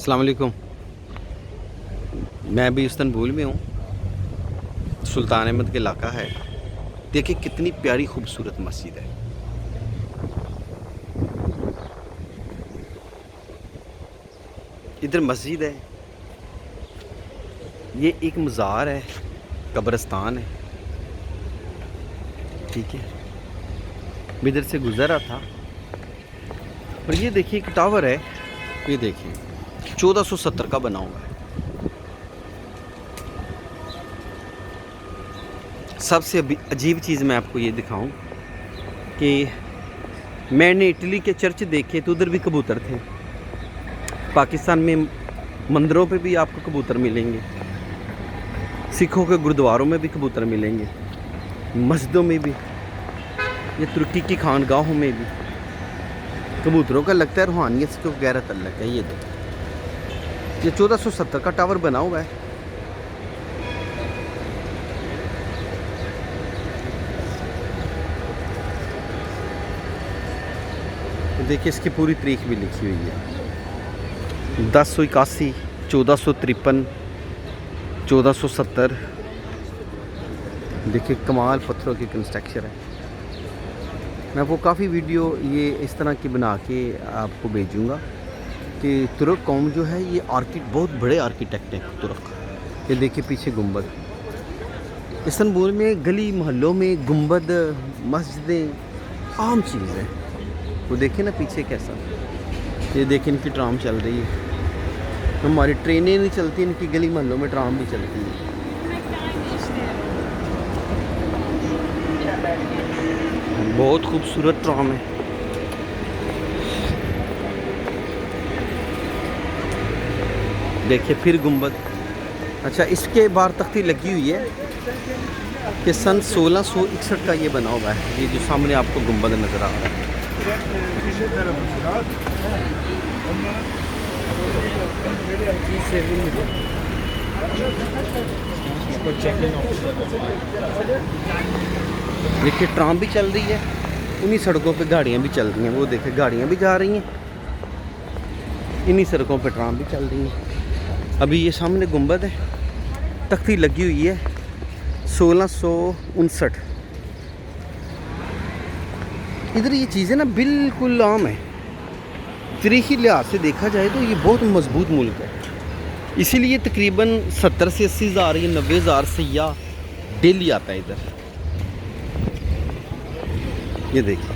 अस्सलाम वालेकुम। मैं अभी इस्तांबुल में हूँ। सुल्तान अहमद के इलाका है। देखिए कितनी प्यारी खूबसूरत मस्जिद है। इधर मस्जिद है, ये एक मज़ार है, कब्रिस्तान है। ठीक है, मैं इधर से गुज़र रहा था और ये देखिए एक टावर है। ये देखिए 1470 का बना हुआ है। सबसे अजीब चीज़ मैं आपको ये दिखाऊं कि मैंने इटली के चर्च देखे तो उधर भी कबूतर थे। पाकिस्तान में मंदिरों पे भी आपको कबूतर मिलेंगे, सिखों के गुरुद्वारों में भी कबूतर मिलेंगे, मस्जिदों में भी, ये तुर्की की खानगाहों में भी कबूतरों का लगता है रूहानियत से तो गैरत अलग है। ये देखो, ये 1470 का टावर बना हुआ है। तो देखिए इसकी पूरी तारीख भी लिखी हुई है, 1081, 1453, 1470। देखिए कमाल पत्थरों की कंस्ट्रक्चर है। मैं आपको काफ़ी वीडियो ये इस तरह की बना के आपको भेजूँगा कि तुर्क कौम जो है ये बहुत बड़े आर्किटेक्ट हैं तुर्क। ये देखिए पीछे गुंबद। इस्तांबुल में गली मोहल्लों में गुंबद मस्जिदें आम चीज़ है। वो देखिए ना पीछे कैसा, ये देखिए इनकी ट्राम चल रही है। हमारी ट्रेनें नहीं चलती, इनकी गली मोहल्लों में ट्राम भी चलती है। बहुत खूबसूरत ट्राम है। देखिए फिर गुंबद। अच्छा, इसके बाहर तख्ती लगी हुई है कि सन 1661 का ये बना हुआ है। ये जो सामने आपको गुंबद नज़र आ रहा है। देखिए ट्राम भी चल रही है, उन्हीं सड़कों पे गाड़ियाँ भी चल रही हैं। वो देखिए गाड़ियाँ भी जा रही हैं, इन्हीं सड़कों पे ट्राम भी चल रही हैं। अभी ये सामने गुंबद है, तख्ती लगी हुई है 1659। इधर ये चीज़ें ना बिल्कुल आम है। तारीखी लिहाज से देखा जाए तो ये बहुत मजबूत मुल्क है, इसीलिए तकरीबन 70 से 80 हज़ार या 90 हज़ार सयाह डेली आता है इधर। ये देखिए